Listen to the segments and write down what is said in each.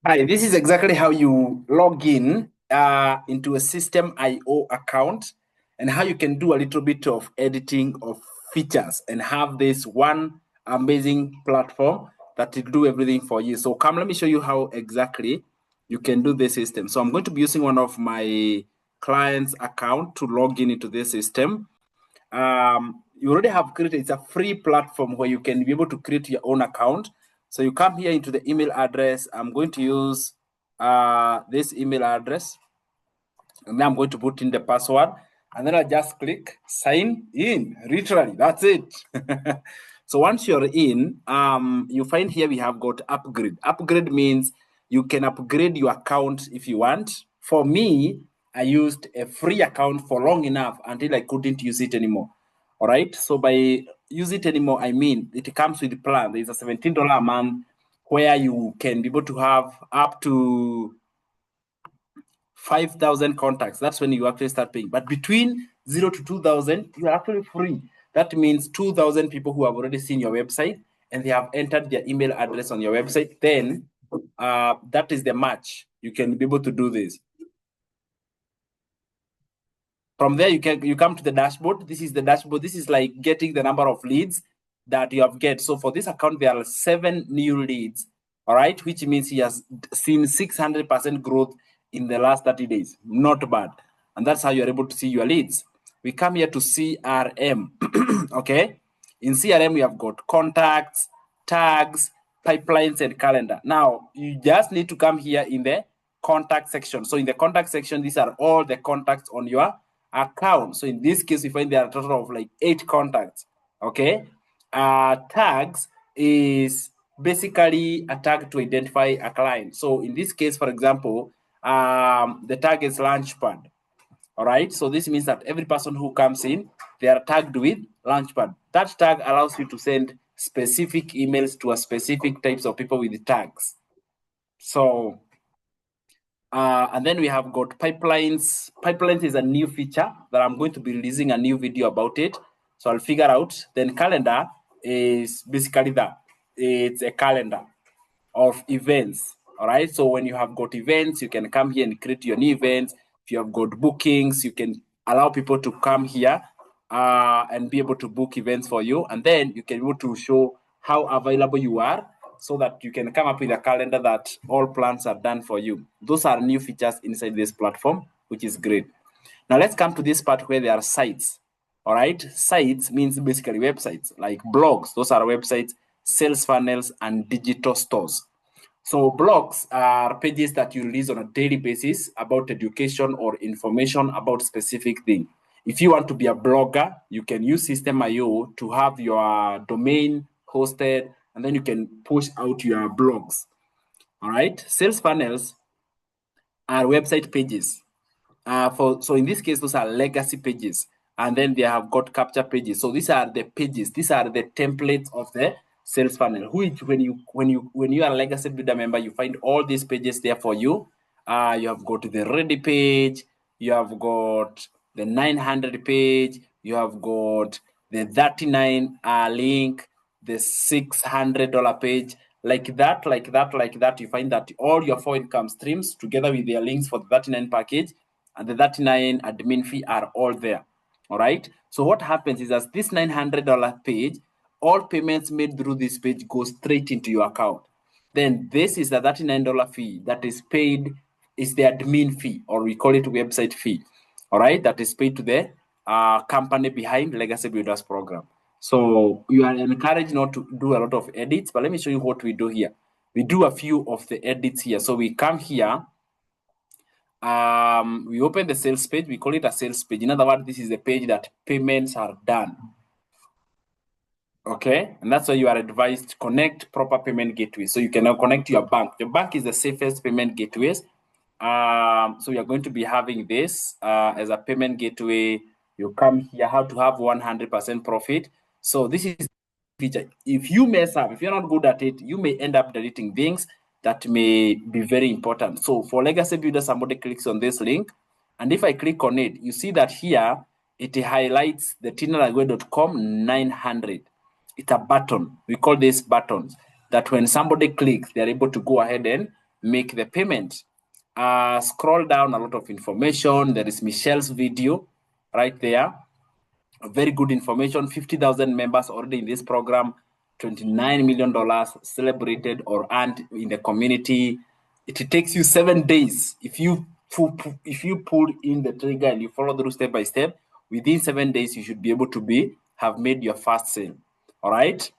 Hi, this is exactly how you log in into a Systeme.io account and how you can do a little bit of editing of features and have this one amazing platform that will do everything for you. So come, let me show you how exactly you can do this system. So I'm going to be using one of my clients' account to log in into this system. You already have created, it's a free platform where you can be able to create your own account. So you come here into the email address. I'm going to use this email address, and then I'm going to put in the password, and then I just click sign in. Literally, that's it. So once you're in, you find here we have got upgrade. Upgrade means you can upgrade your account if you want. For me, I used a free account for long enough until I couldn't use it anymore. All right. So by use it anymore, I mean it comes with the plan. There's a $17 a month where you can be able to have up to 5,000 contacts. That's when you actually start paying. But between 0 to 2,000, you're actually free. That means 2,000 people who have already seen your website and they have entered their email address on your website. Then that is the match. You can be able to do this. From there, you come to the dashboard. This is the dashboard. This is like getting the number of leads that you have get. So for this account, there are 7 new leads. All right, which means he has seen 600% growth in the last 30 days. Not bad. And that's how you're able to see your leads. We come here to CRM. Okay. In CRM, we have got contacts, tags, pipelines, and calendar. Now, you just need to come here in the contact section. So in the contact section, these are all the contacts on your account. So in this case, we find there are a total of like 8 contacts. Okay. Tags is basically a tag to identify a client. So in this case, for example, the tag is Launchpad. All right. So this means that every person who comes in, they are tagged with Launchpad. That tag allows you to send specific emails to a specific types of people with the tags. So and then we have got pipelines. Pipelines is a new feature that I'm going to be releasing a new video about it. So I'll figure out. Then calendar is basically that. It's a calendar of events. All right. So when you have got events, you can come here and create your new events. If you have got bookings, you can allow people to come here and be able to book events for you. And then you can be able to show how available you are so that you can come up with a calendar that all plans are done for you. Those are new features inside this platform, which is great. Now let's come to this part where there are sites. All right. Sites means basically websites like blogs. Those are websites, sales funnels, and digital stores. So blogs are pages that you release on a daily basis about education or information about specific thing. If you want to be a blogger, you can use Systeme.io to have your domain hosted, and then you can push out your blogs. All right. Sales funnels are website pages. So in this case, those are legacy pages, and then they have got capture pages. So these are the pages. These are the templates of the sales funnel. Which when you are a legacy builder member, you find all these pages there for you. You have got the ready page. You have got the 900 page. You have got the 39 link, the $600 page. Like that, you find that all your 4 income streams together with their links for the 39 package and the 39 admin fee are all there. All right. So what happens is that this $900 page, all payments made through this page go straight into your account. Then this is the $39 fee that is paid, is the admin fee, or we call it website fee. All right. That is paid to the company behind Legacy Builders Program. So you are encouraged not to do a lot of edits, but let me show you what we do here. We do a few of the edits here. So we come here. We open the sales page. We call it a sales page. In other words, this is the page that payments are done. Okay, and that's why you are advised to connect proper payment gateway. So you can now connect to your bank. Your bank is the safest payment gateways. So we are going to be having this as a payment gateway. You come here, how to have 100% profit. So this is feature. If you mess up, if you're not good at it, you may end up deleting things that may be very important. So for Legacy Builder, somebody clicks on this link, and if I click on it, you see that here it highlights the tinaragwe.com 900. It's a button. We call these buttons that when somebody clicks, they're able to go ahead and make the payment. Scroll down, a lot of information. There is Michelle's video right there. Very good information. 50,000 members already in this program. $29 million celebrated or earned in the community. It takes you 7 days. If you pull in the trigger and you follow through step by step, within 7 days you should be able to have made your first sale. All right.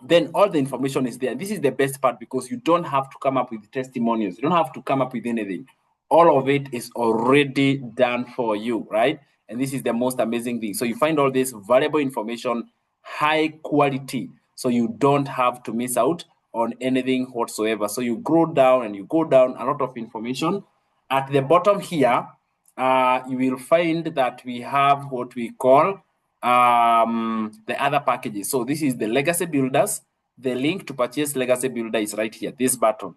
Then all the information is there. This is the best part because you don't have to come up with testimonials. You don't have to come up with anything. All of it is already done for you, right? And this is the most amazing thing. So you find all this valuable information, high quality, so you don't have to miss out on anything whatsoever. So you go down and you go down, a lot of information. At the bottom here, you will find that we have what we call the other packages. So this is the Legacy Builders. The link to purchase Legacy Builder is right here, this button.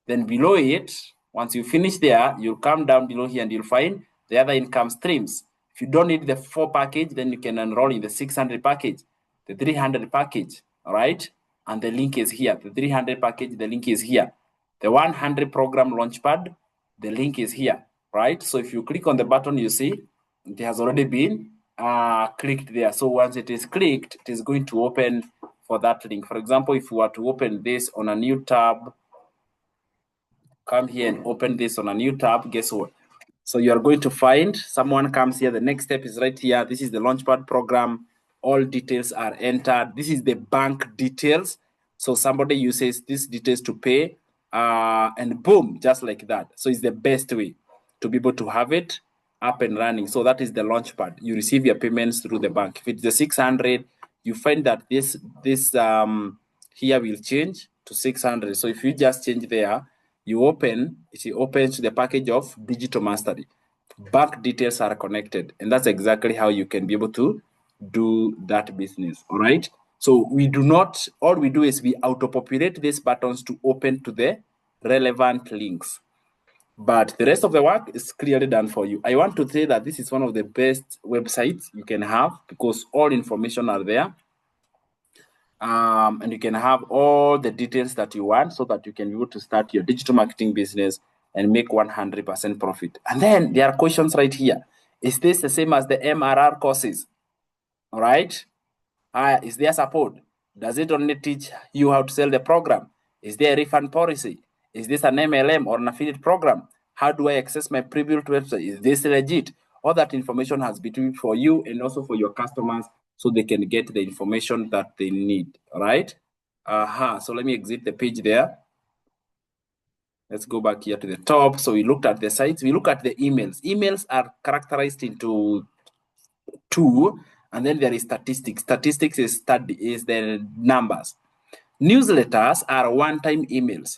Then below it, once you finish there, you'll come down below here and you'll find the other income streams. If you don't need the 4 package, then you can enroll in the 600 package, the 300 package, all right? And the link is here. The 300 package, the link is here. The 100 program launchpad, the link is here, right? So if you click on the button, you see it has already been clicked there. So once it is clicked, it is going to open for that link. For example, if you were to open this on a new tab, come here and open this on a new tab, guess what? So you are going to find someone comes here. The next step is right here. This is the Launchpad program. All details are entered. This is the bank details. So somebody uses these details to pay and boom, just like that. So it's the best way to be able to have it up and running. So that is the Launchpad. You receive your payments through the bank. If it's the 600, you find that this here will change to 600. So if you just change there, you open, it opens the package of digital mastery. Bank details are connected, and that's exactly how you can be able to do that business. All right. So we do not, all we do is we auto-populate these buttons to open to the relevant links. But the rest of the work is clearly done for you. I want to say that this is one of the best websites you can have because all information are there. And you can have all the details that you want so that you can be able to start your digital marketing business and make 100% profit. And then there are questions right here. Is this the same as the MRR courses? All right. Is there support? Does it only teach you how to sell the program? Is there a refund policy? Is this an MLM or an affiliate program? How do I access my pre-built website? Is this legit? All that information has been for you and also for your customers so they can get the information that they need, all right? So let me exit the page there. Let's go back here to the top. So we looked at the sites. We look at the emails. Emails are characterized into 2, and then there is statistics. Statistics is the numbers. Newsletters are one-time emails.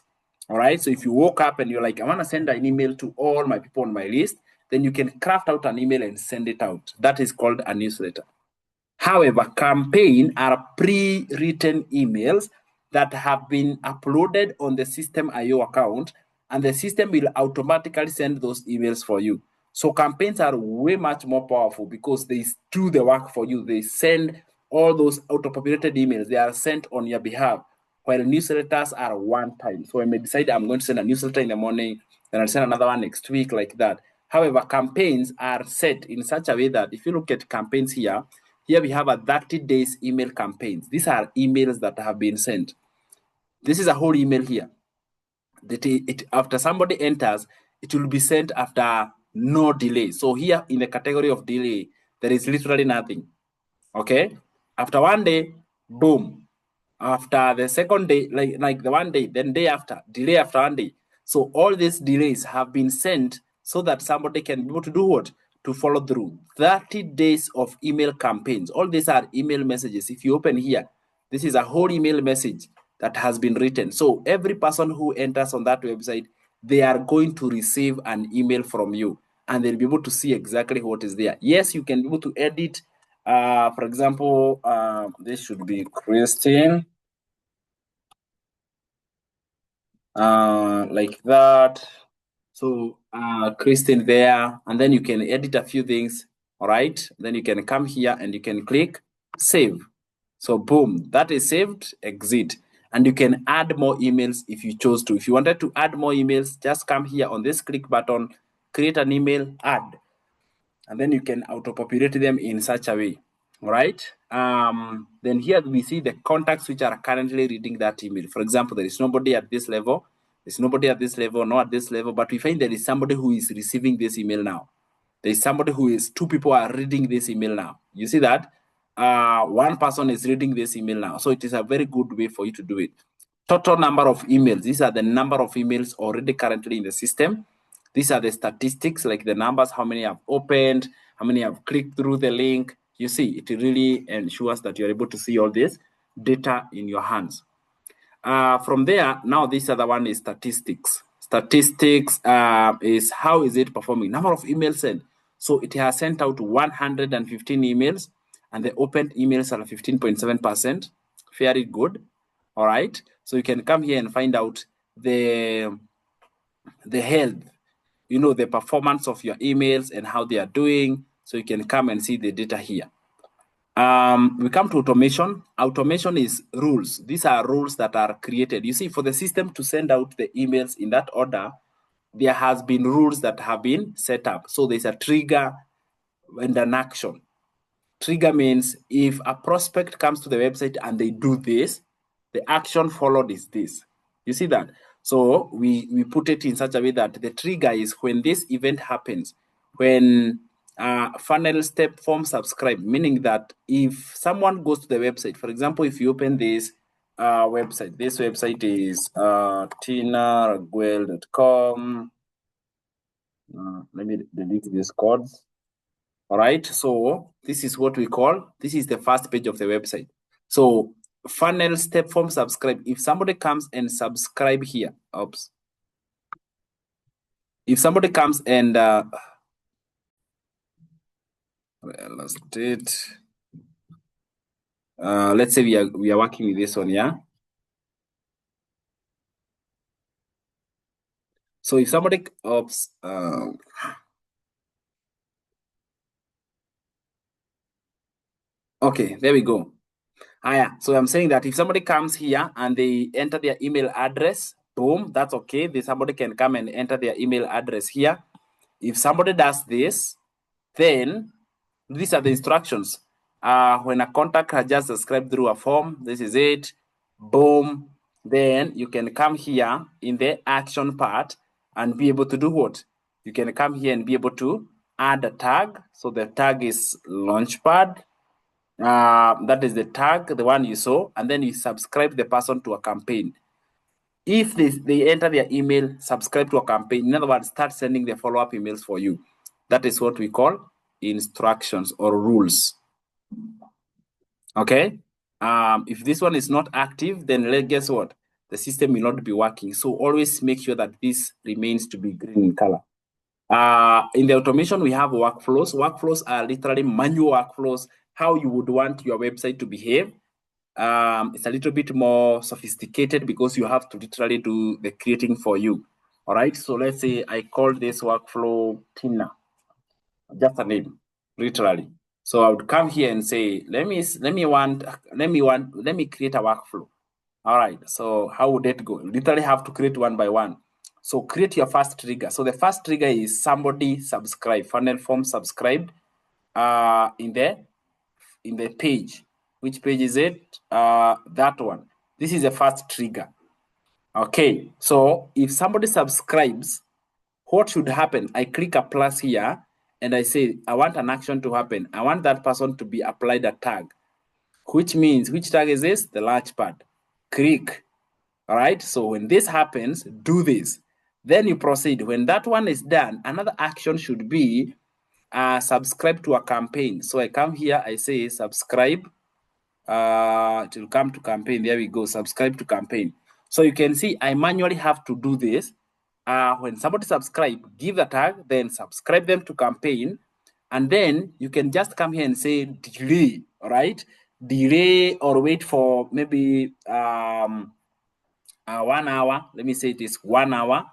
All right. So if you woke up and you're like, I want to send an email to all my people on my list, then you can craft out an email and send it out. That is called a newsletter. However, campaign are pre-written emails that have been uploaded on the Systeme.io account, and the system will automatically send those emails for you. So campaigns are way much more powerful because they do the work for you. They send all those auto-populated emails. They are sent on your behalf, while newsletters are one time. So I may decide I'm going to send a newsletter in the morning, then I'll send another one next week like that. However, campaigns are set in such a way that if you look at campaigns here we have a 30 days email campaigns. These are emails that have been sent. This is a whole email here. After somebody enters, it will be sent after no delay. So here in the category of delay, there is literally nothing. Okay. After 1 day, boom. After the second day, like the 1 day, then day after, delay after 1 day. So all these delays have been sent so that somebody can be able to do what? To follow through. 30 days of email campaigns. All these are email messages. If you open here, this is a whole email message that has been written. So every person who enters on that website, they are going to receive an email from you and they'll be able to see exactly what is there. Yes, you can be able to edit. For example, this should be Christine. Like that. So Christine there, and then you can edit a few things. All right. Then you can come here and you can click save. So boom, that is saved, exit. and you can add more emails if you chose to. If you wanted to add more emails, just come here on this click button, create an email, add, and then you can auto-populate them in such a way. All right. Then here we see the contacts which are currently reading that email. For example, there is nobody at this level, there's nobody at this level, not at this level, but we find there is somebody who is receiving this email now. There is somebody who is, two people are reading this email now. You see that? One person is reading this email now. So it is a very good way for you to do it. Total number of emails. These are the number of emails already currently in the system. These are the statistics, like the numbers, how many have opened, how many have clicked through the link. You see, it really ensures that you're able to see all this data in your hands. From there, now this other one is statistics. Statistics is how is it performing? Number of emails sent. So it has sent out 115 emails, and the opened emails are 15.7%. Very good. All right. So you can come here and find out the health, you know, the performance of your emails and how they are doing. So you can come and see the data here. We come to automation. Automation is rules. These are rules that are created. You see, for the system to send out the emails in that order, there has been rules that have been set up. So there's a trigger and an action. Trigger means if a prospect comes to the website and they do this, the action followed is this. You see that? So we put it in such a way that the trigger is when this event happens, when funnel step form subscribe, meaning that if someone goes to the website, for example, if you open this website, this website is tinaraguel.com. Let me delete these codes. All right, so this is what we call, this is the first page of the website. So funnel step form subscribe. If somebody comes and subscribe here, oops. If somebody comes and let's say we are working with this one, yeah. So if somebody oops, okay, there we go. Yeah. So I'm saying that if somebody comes here and they enter their email address, boom, that's okay. Somebody can come and enter their email address here. If somebody does this, then these are the instructions. When a contact has just subscribed through a form, this is it. Boom. Then you can come here in the action part and be able to do what? You can come here and be able to add a tag. So the tag is launchpad. That is the tag, the one you saw, and then you subscribe the person to a campaign. If they enter their email, subscribe to a campaign, in other words, start sending the follow-up emails for you. That is what we call instructions or rules. Okay? If this one is not active, then guess what? The system will not be working. So always make sure that this remains to be green in color. In the automation, we have workflows. Workflows are literally manual workflows, how you would want your website to behave. It's a little bit more sophisticated because you have to literally do the creating for you. All right. So let's say I call this workflow Tina, just a name, literally. So I would come here and say, let me create a workflow. All right. So how would it go? Literally have to create one by one. So create your first trigger. So the first trigger is somebody subscribe, funnel form subscribed in the page. Which page is it? That one. This is the first trigger. Okay, so if somebody subscribes, what should happen? I click a plus here and I say, I want an action to happen. I want that person to be applied a tag, which means, which tag is this? The launchpad. Click. All right, so when this happens, do this. Then you proceed. When that one is done, another action should be subscribe to a campaign. So I come here, I say subscribe. It will come to campaign. There we go. Subscribe to campaign. So you can see I manually have to do this. When somebody subscribe, give the tag, then subscribe them to campaign. And then you can just come here and say delay, all right? Delay or wait for maybe 1 hour. Let me say it is 1 hour.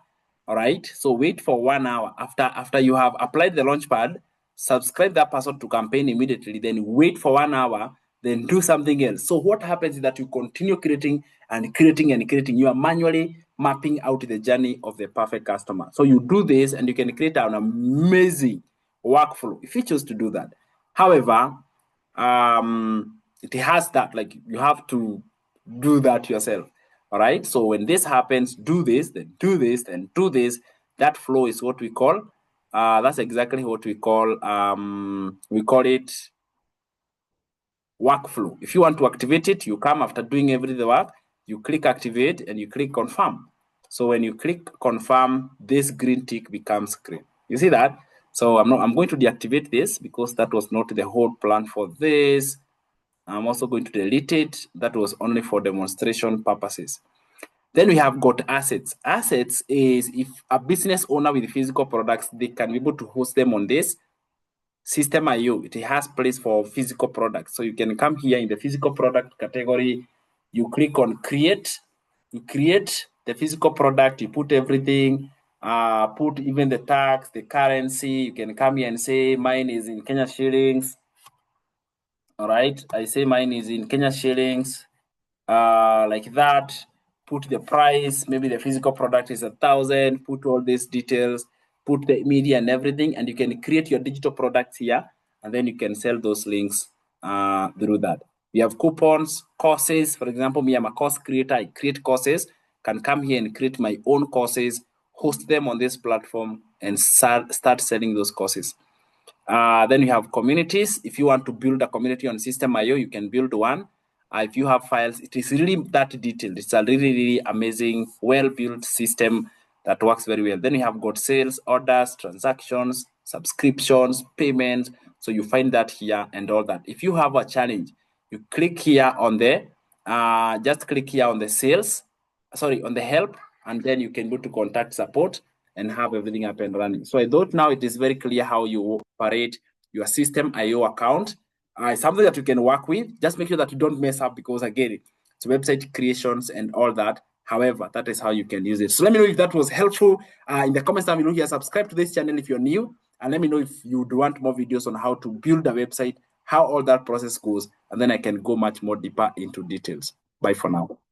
All right. So wait for 1 hour. After you have applied the launchpad, subscribe that person to campaign immediately. Then wait for 1 hour. then do something else. So what happens is that you continue creating and creating and creating. You are manually mapping out the journey of the perfect customer. So you do this and you can create an amazing workflow if you choose to do that. However, it has that, like, you have to do that yourself. All right. So when this happens, do this, then do this, then do this. That flow is what we call, that's exactly what we call it workflow. If you want to activate it, you come after doing every the work, you click activate and you click confirm. So when you click confirm, this green tick becomes green. You see that? So I'm going to deactivate this because that was not the whole plan for this. I'm also going to delete it. That was only for demonstration purposes. Then we have got assets. Assets is if a business owner with physical products, they can be able to host them on this Systeme. It has place for physical products. So you can come here in the physical product category, you click on create, you create the physical product, you put everything, put even the tax, the currency. You can come here and say mine is in Kenya shillings. All right, I say mine is in Kenya shillings, like that. Put the price, maybe the physical product is 1,000, put all these details, put the media and everything, and you can create your digital products here, and then you can sell those links through that. We have coupons, courses. For example, me, I'm a course creator. I create courses, can come here and create my own courses, host them on this platform, and start selling those courses. Then you have communities. If you want to build a community on Systeme, you can build one. If you have files, it is really that detailed. It's a really, really amazing, well-built system that works very well. Then you have got sales, orders, transactions, subscriptions, payments. So you find that here and all that. If you have a challenge, you click here on the, just click here on the sales, sorry, on the help, and then you can go to contact support and have everything up and running. So I thought now it is very clear how you operate your Systeme account. It's something that you can work with. Just make sure that you don't mess up because again, it's website creations and all that. However, that is how you can use it. So let me know if that was helpful. In the comments down below here, subscribe to this channel if you're new, and let me know if you do want more videos on how to build a website, how all that process goes, and then I can go much more deeper into details. Bye for now.